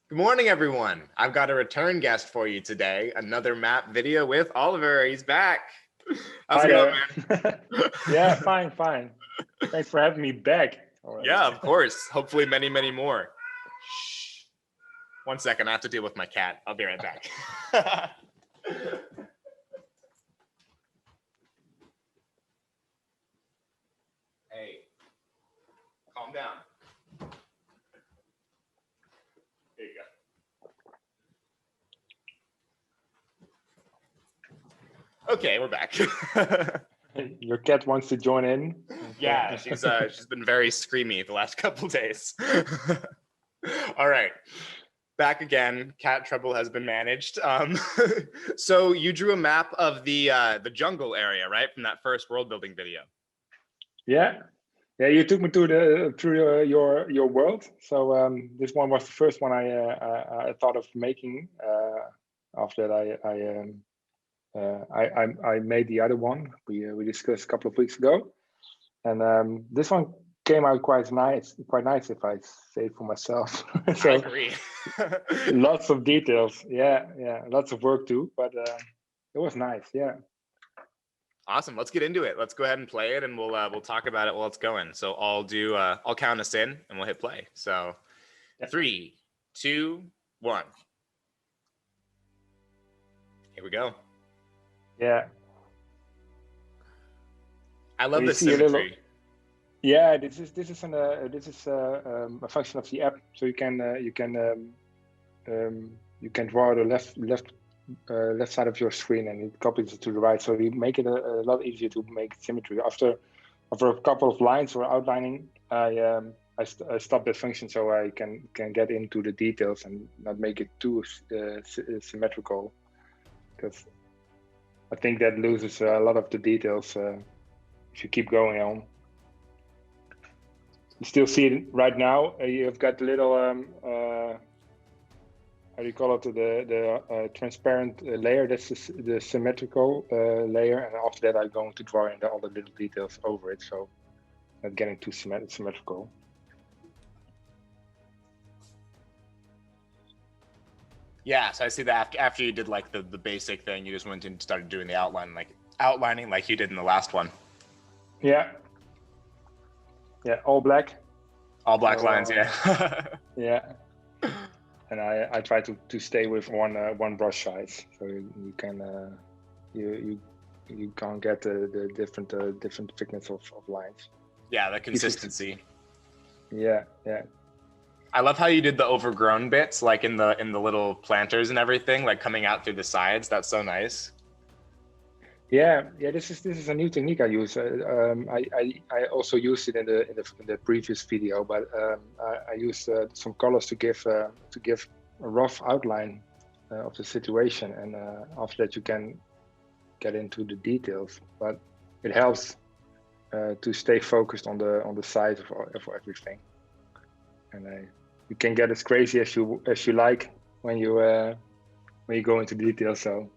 Good morning, everyone. I've got a return guest for you today. Another map video with Oliver. He's back. How's it going, man? Yeah, fine. Thanks for having me back. Yeah, of course. Hopefully many, many more. Shh. 1 second. I have to deal with my cat. I'll be right back. Hey, calm down. There you go. Okay, we're back. Your cat wants to join in. Yeah, she's been very screamy the last couple days. All right, back again. Cat trouble has been managed. So you drew a map of the jungle area, right, from that first world building video. Yeah. You took me to through your world. So this one was the first one I thought of making. After that, I made the other one we discussed a couple of weeks ago, and this one came out quite nice if I say it for myself. So, I agree. Lots of details, yeah, lots of work too, but it was nice, yeah. Awesome. Let's get into it. Let's go ahead and play it, and we'll talk about it while it's going. So I'll count us in, and we'll hit play. So 3, 2, 1. Here we go. Yeah. I love the symmetry. Yeah, this is a function of the app, so you can draw the left side of your screen, and it copies it to the right. So you make it a lot easier to make symmetry. After a couple of lines or outlining, I stop that function so I can get into the details and not make it too symmetrical, because I think that loses a lot of the details if you keep going on. You still see it right now. You've got the little how do you call it? The transparent layer. That's the symmetrical layer, and after that, I'm going to draw in all the little details over it, so not getting too symmetrical. Yeah, so I see that after you did like the basic thing, you just went and started doing the outlining like you did in the last one. Yeah, all black. All black lines, yeah. Yeah, and I try to stay with one brush size, so you can you can't get the different thickness of lines. Yeah, the consistency. Yeah. I love how you did the overgrown bits, like in the little planters and everything, like coming out through the sides. That's so nice. Yeah. This is a new technique I use. I also used it in the previous video, but I used some colors to give a rough outline of the situation, and after that you can get into the details. But it helps to stay focused on the size of everything, and you can get as crazy as you like when you go into detail. So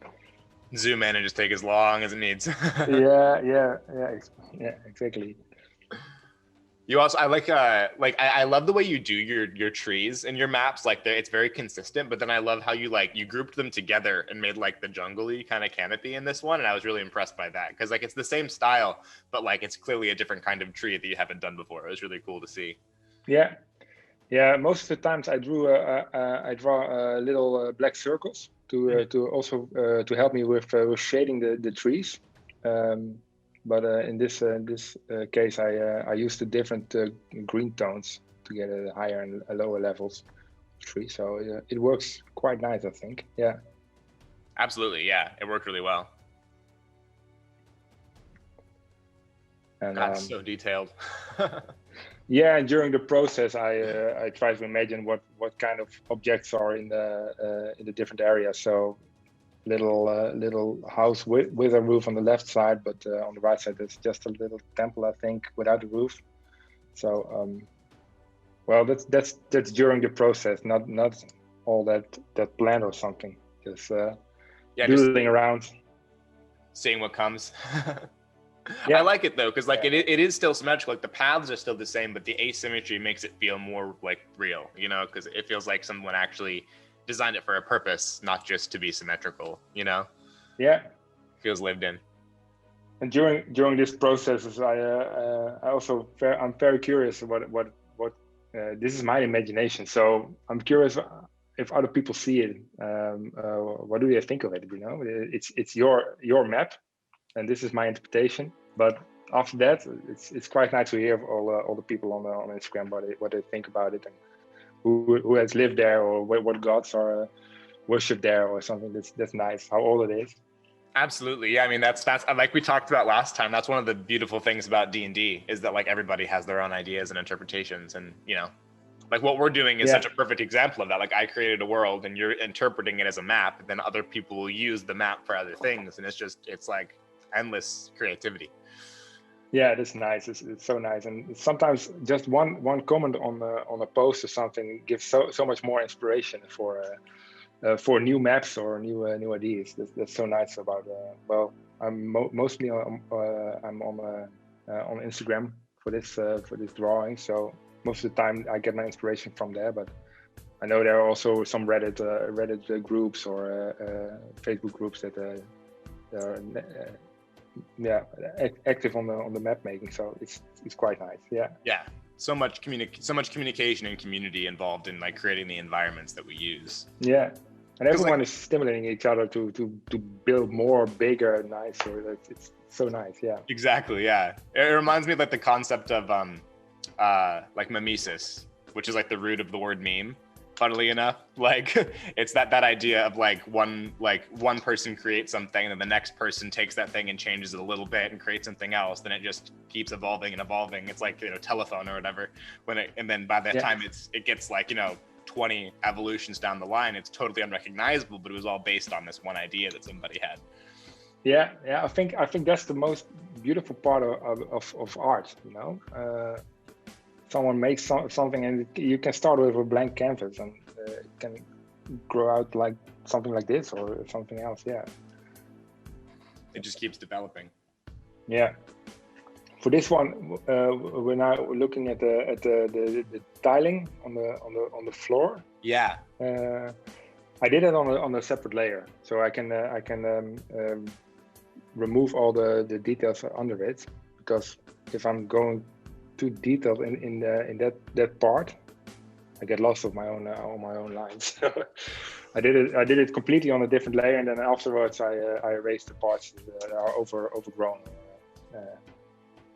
zoom in and just take as long as it needs. yeah, exactly. You also, I love the way you do your trees and your maps. Like it's very consistent, but then I love how you grouped them together and made like the jungly kind of canopy in this one. And I was really impressed by that, because like it's the same style, but like it's clearly a different kind of tree that you haven't done before. It was really cool to see. Yeah. Most of the times I draw little black circles to also to help me with shading the trees. But in this case, I used the different green tones to get a higher and lower levels of tree. So it works quite nice, I think. Yeah. Absolutely, yeah. It worked really well. And that's so detailed. Yeah, and during the process, I try to imagine what kind of objects are in the different areas. So little house with a roof on the left side, but on the right side there's just a little temple, I think, without a roof. So well, that's during the process, not all that planned or something. Just doodling around, seeing what comes. I like it though, because like it is still symmetrical. Like the paths are still the same, but the asymmetry makes it feel more like real, you know, because it feels like someone actually designed it for a purpose, not just to be symmetrical, you know. Yeah, feels lived in. And during this process, I also I'm very curious what this is my imagination. So I'm curious if other people see it. What do they think of it? You know, it's your map, and this is my interpretation. But after that, it's quite nice to hear all the people on Instagram what they think about it, and who has lived there, or what gods are worshipped there, or something. That's nice. How old it is. Absolutely. Yeah. I mean, that's like we talked about last time. That's one of the beautiful things about D&D is that like everybody has their own ideas and interpretations, and you know, like what we're doing is such a perfect example of that. Like I created a world and you're interpreting it as a map, then other people will use the map for other things, and it's like endless creativity. Yeah, that's nice. It's so nice, and sometimes just one comment on a post or something gives so much more inspiration for new maps or new ideas. That's so nice about. Well, I'm mostly I'm on Instagram for this drawing, so most of the time I get my inspiration from there. But I know there are also some Reddit groups or Facebook groups that are active on the map making. So it's quite nice. Yeah. Yeah. So much communication and community involved in like creating the environments that we use. Yeah, and everyone is stimulating each other to build more, bigger, nicer. It's so nice. Yeah. Exactly. Yeah. It reminds me of like the concept of like mimesis, which is like the root of the word meme. Funnily enough, like it's that idea of like one person creates something and then the next person takes that thing and changes it a little bit and creates something else. Then it just keeps evolving and evolving. It's like, you know, telephone or whatever. And then by the time it gets like, you know, 20 evolutions down the line, it's totally unrecognizable, but it was all based on this one idea that somebody had. Yeah. I think that's the most beautiful part of art. You know. Someone makes something and you can start with a blank canvas and it can grow out like something like this or something else. Yeah, it just keeps developing. Yeah, for this one we're now looking at the tiling on the floor. Yeah, I did it on a separate layer, so I can remove all the details under it, because if I'm going too detailed in that part, I get lost of my own lines. I did it completely on a different layer, and then afterwards I erased the parts that are overgrown,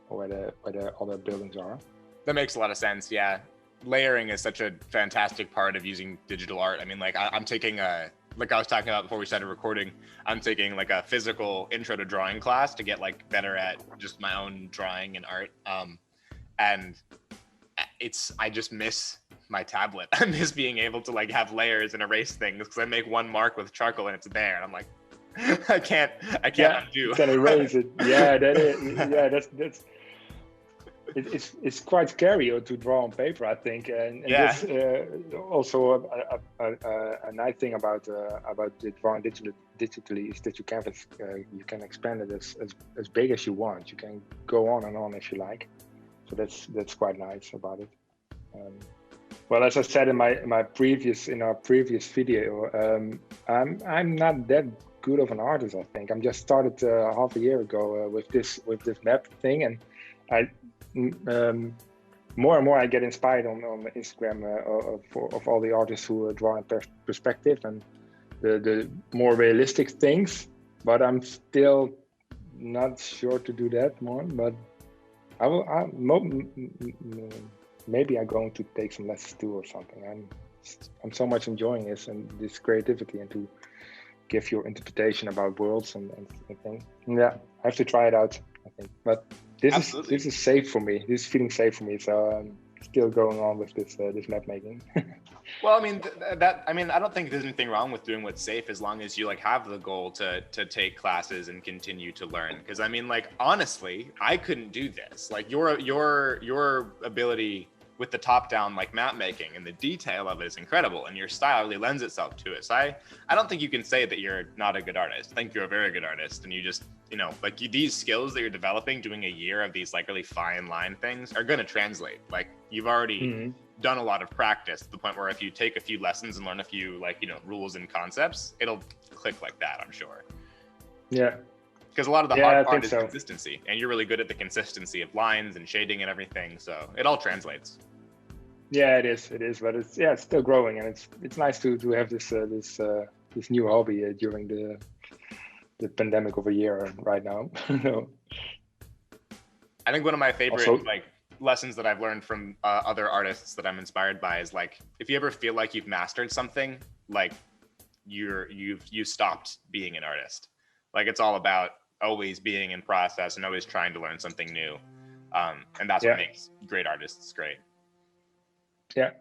where the other buildings are. That makes a lot of sense. Yeah, layering is such a fantastic part of using digital art. I mean, like I'm taking like I was talking about before we started recording, I'm taking like a physical intro to drawing class to get like better at just my own drawing and art. And I just miss my tablet. I miss being able to like have layers and erase things, because I make one mark with charcoal and it's there, and I'm like, I can't undo. Can erase it. Yeah, that's it's quite scary to draw on paper, I think. And this, also a nice thing about the drawing digitally is that you can expand it as big as you want. You can go on and on if you like. So that's quite nice about it. Well, as I said in our previous video, I'm not that good of an artist. I think I'm just started half a year ago with this map thing, and I more and more I get inspired on Instagram of all the artists who draw in perspective and the more realistic things. But I'm still not sure to do that more. But maybe I'm going to take some lessons too or something. I'm so much enjoying this and this creativity, and to give your interpretation about worlds and things. Yeah, I have to try it out, I think. But this is safe for me. This is feeling safe for me. So I'm still going on with this map making. Well, I mean, I don't think there's anything wrong with doing what's safe, as long as you like have the goal to take classes and continue to learn. Because I mean, like honestly, I couldn't do this. Like your ability with the top-down like map making, and the detail of it is incredible, and your style really lends itself to it. So I don't think you can say that you're not a good artist. I think you're a very good artist, and you just, you know, like these skills that you're developing, doing a year of these like really fine line things are going to translate. Like you've already done a lot of practice to the point where if you take a few lessons and learn a few like, you know, rules and concepts, it'll click like that, I'm sure. Yeah. Because a lot of the hard part is consistency, and you're really good at the consistency of lines and shading and everything, so it all translates. Yeah, it is, but it's still growing, and it's nice to have this new hobby during the pandemic of a year right now. I think one of my favorite like lessons that I've learned from other artists that I'm inspired by is like, if you ever feel like you've mastered something, like you've stopped being an artist. Like it's all about always being in process and always trying to learn something new. And that's what makes great artists great. Yeah.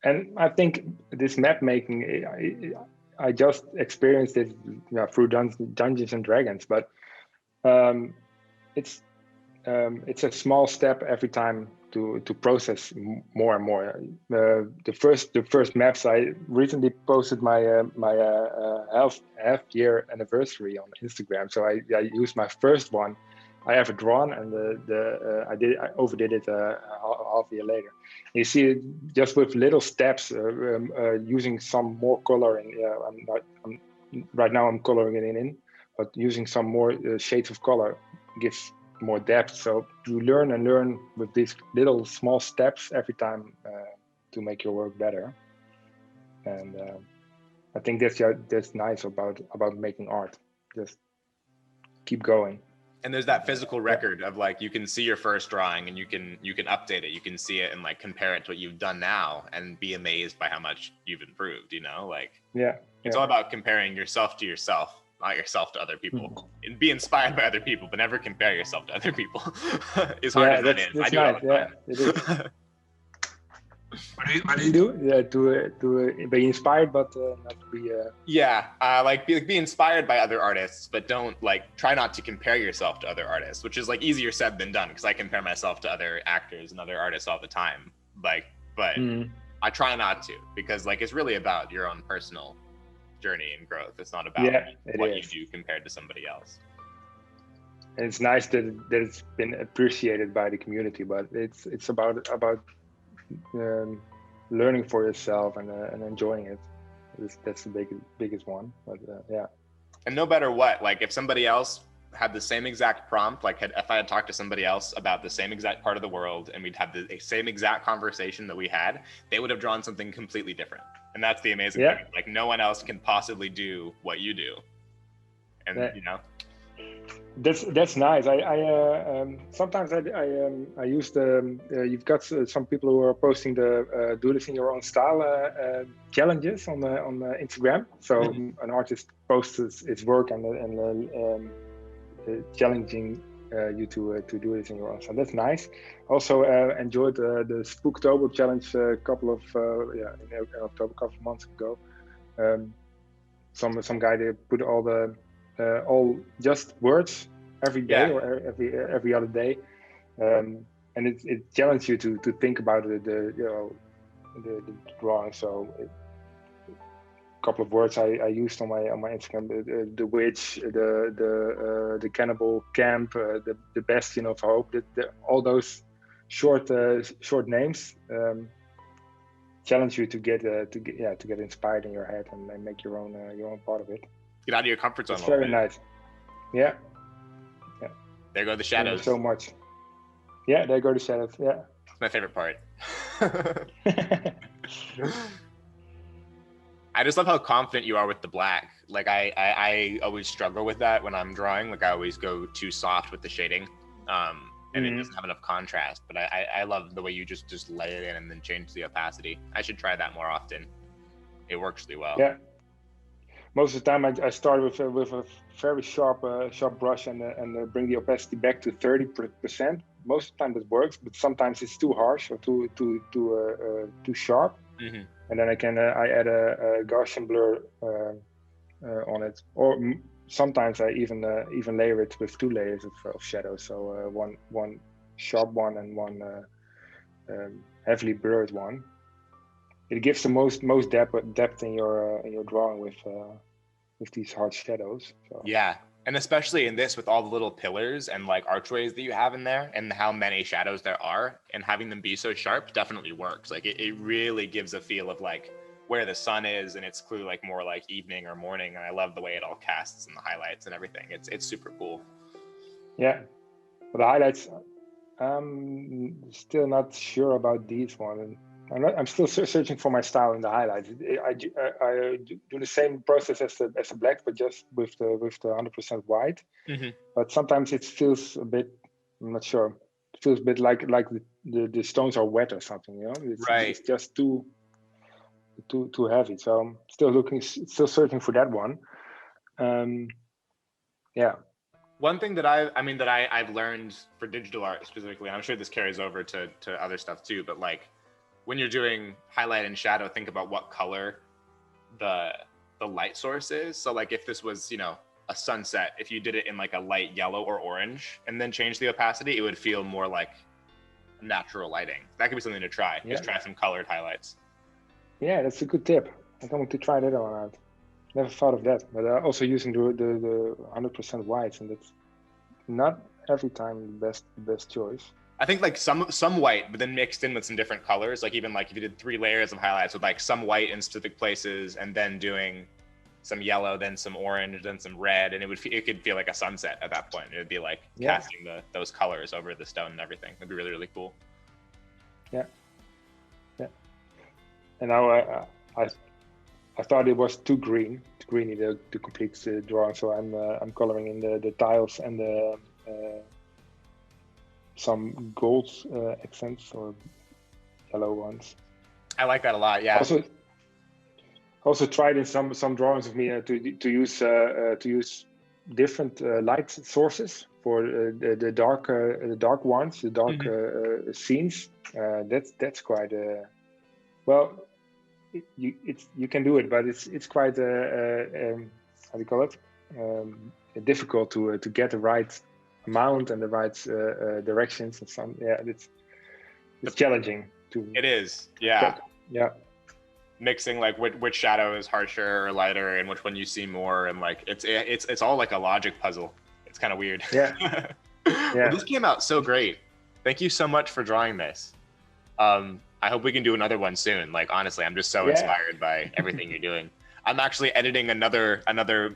And I think this map making, I just experienced it through Dungeons and Dragons, but it's a small step every time to process more and more. The first maps, I recently posted my half year anniversary on Instagram. So I used my first one I ever drawn, and I overdid it half a year later. You see it just with little steps, using some more coloring. Right now I'm coloring it in, but using some more shades of color gives more depth. So you learn and learn with these little small steps every time to make your work better. And I think that's nice about making art. Just keep going. And there's that physical record of like, you can see your first drawing and you can update it. You can see it and like compare it to what you've done now and be amazed by how much you've improved, you know, like, it's all about comparing yourself to yourself, not yourself to other people. And be inspired by other people, but never compare yourself to other people. As hard as that is. I do it all the time. It is. What do you do? Yeah, to be inspired, but not to be. Like be inspired by other artists, but don't like try not to compare yourself to other artists, which is like easier said than done, because I compare myself to other actors and other artists all the time. Like, but I try not to, because like it's really about your own personal journey and growth. It's not about what you do compared to somebody else. And it's nice that it's been appreciated by the community, but it's about learning for yourself and enjoying it. That's the biggest one. But and no matter what, like if somebody else had the same exact prompt, like if I had talked to somebody else about the same exact part of the world and we'd have the same exact conversation that we had, they would have drawn something completely different. And that's the amazing thing. Like no one else can possibly do what you do. And you know, that's nice. I sometimes I use the you've got some people who are posting the do this in your own style challenges on Instagram. So an artist posts its work and challenging you to do this in your own style. That's nice. Also enjoyed the Spooktober challenge a couple of in October, a couple of months ago. Some guy, they put all just words every day or every other day, and it challenges you to think about the drawing. So a couple of words I used on my Instagram: the witch, the cannibal camp, the bastion of hope. All those short names challenge you to get inspired in your head and make your own part of it. Get out of your comfort zone. It's very nice. Yeah. There go the shadows. So much. Yeah, there go the shadows. Yeah. It's my favorite part. I just love how confident you are with the black. Like I always struggle with that when I'm drawing. Like I always go too soft with the shading, and it doesn't have enough contrast. But I love the way you just lay it in and then change the opacity. I should try that more often. It works really well. Yeah. Most of the time, I start with a very sharp brush and bring the opacity back to 30%. Most of the time, that works, but sometimes it's too harsh or too sharp. And then I add a Gaussian blur on it, or sometimes I even layer it with 2 layers of shadow. So one sharp one and one heavily blurred one. It gives the most depth in your drawing with these hard shadows. So. Yeah, and especially in this with all the little pillars and like archways that you have in there and how many shadows there are, and having them be so sharp definitely works. Like it really gives a feel of like where the sun is, and it's clearly like more like evening or morning, and I love the way it all casts and the highlights and everything. It's super cool. Yeah, but the highlights, I'm still not sure about these one. I'm still searching for my style in the highlights. I do the same process as the black, but just with the 100% white. Mm-hmm. But sometimes it feels a bit, I'm not sure. It feels a bit like the stones are wet or something. You know, it's just too heavy. So I'm still searching for that one. Yeah. One thing that I've learned for digital art specifically, and I'm sure this carries over to other stuff too, but like when you're doing highlight and shadow, think about what color the light source is. So like if this was, you know, a sunset, if you did it in like a light yellow or orange and then change the opacity, it would feel more like natural lighting. That could be something to try. Yeah. Just try some colored highlights. Yeah, that's a good tip. I want to try that one out. Never thought of that, but also using the 100% whites, and that's not every time the best choice. I think like some white, but then mixed in with some different colors. Like even like if you did 3 layers of highlights with like some white in specific places, and then doing some yellow, then some orange, then some red, and it could feel like a sunset at that point. It would be like casting those colors over the stone and everything. It'd be really, really cool. Yeah. And now I thought it was too greeny to complete the drawing, so I'm coloring in the tiles and the some gold accents or yellow ones. I like that a lot. Yeah. Also tried in some drawings of me to use different light sources for the dark ones, the dark scenes. That's quite well. You can do it, but it's quite how do you call it? Difficult to get the right amount and the right directions and some. Yeah, it's challenging to. It is, yeah. Yeah. Mixing like which shadow is harsher or lighter, and which one you see more, and like it's all like a logic puzzle. It's kind of weird. Yeah. Well, this came out so great. Thank you so much for drawing this. I hope we can do another one soon. Like honestly, I'm just so inspired by everything you're doing. I'm actually editing another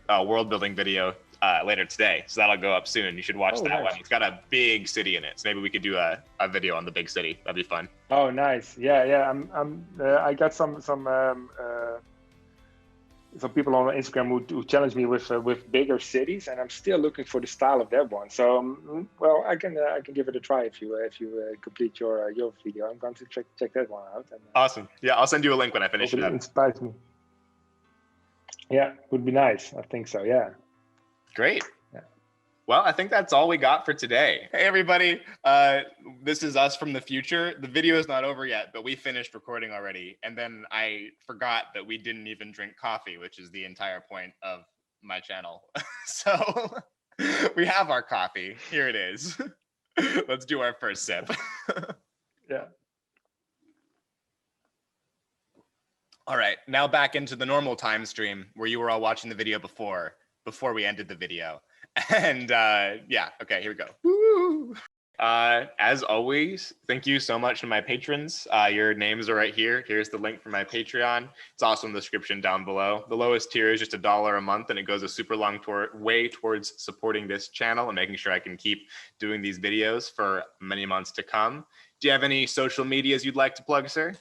world building video later today, so that'll go up soon. You should watch that one. It's got a big city in it, so maybe we could do a video on the big city. That'd be fun. Oh, nice. Yeah. I got some people on Instagram who challenged me with bigger cities, and I'm still looking for the style of that one. So well, I can give it a try if you complete your video. I'm going to check that one out. And, awesome. Yeah, I'll send you a link when I finish it up. It inspires me. Yeah, would be nice. I think so. Yeah. Great. Yeah. Well, I think that's all we got for today. Hey, everybody. This is us from the future. The video is not over yet, but we finished recording already. And then I forgot that we didn't even drink coffee, which is the entire point of my channel. So we have our coffee. Here it is. Let's do our first sip. Yeah. All right, now back into the normal time stream where you were all watching the video before we ended the video. And yeah, okay, here we go. Woo! As always, thank you so much to my patrons. Your names are right here. Here's the link for my Patreon. It's also in the description down below. The lowest tier is just $1 a month, and it goes a super long way towards supporting this channel and making sure I can keep doing these videos for many months to come. Do you have any social medias you'd like to plug, sir?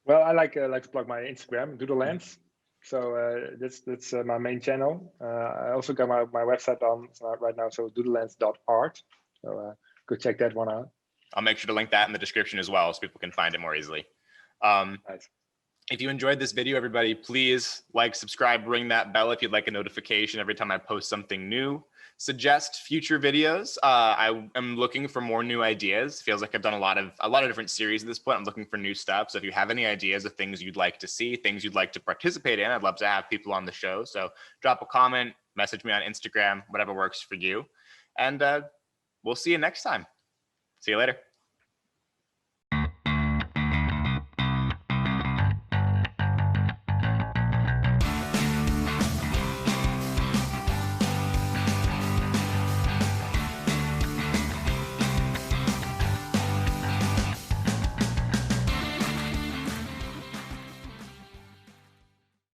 Well, I like to plug my Instagram, Doodlelands. So that's my main channel. I also got my website on right now, so doodlelands.art. So go check that one out. I'll make sure to link that in the description as well, so people can find it more easily. Nice. If you enjoyed this video, everybody, please like, subscribe, ring that bell if you'd like a notification every time I post something new. Suggest future videos. I am looking for more new ideas. Feels like I've done a lot of different series at this point. I'm looking for new stuff. So if you have any ideas of things you'd like to see, things you'd like to participate in, I'd love to have people on the show. So drop a comment, message me on Instagram, whatever works for you. And we'll see you next time. See you later.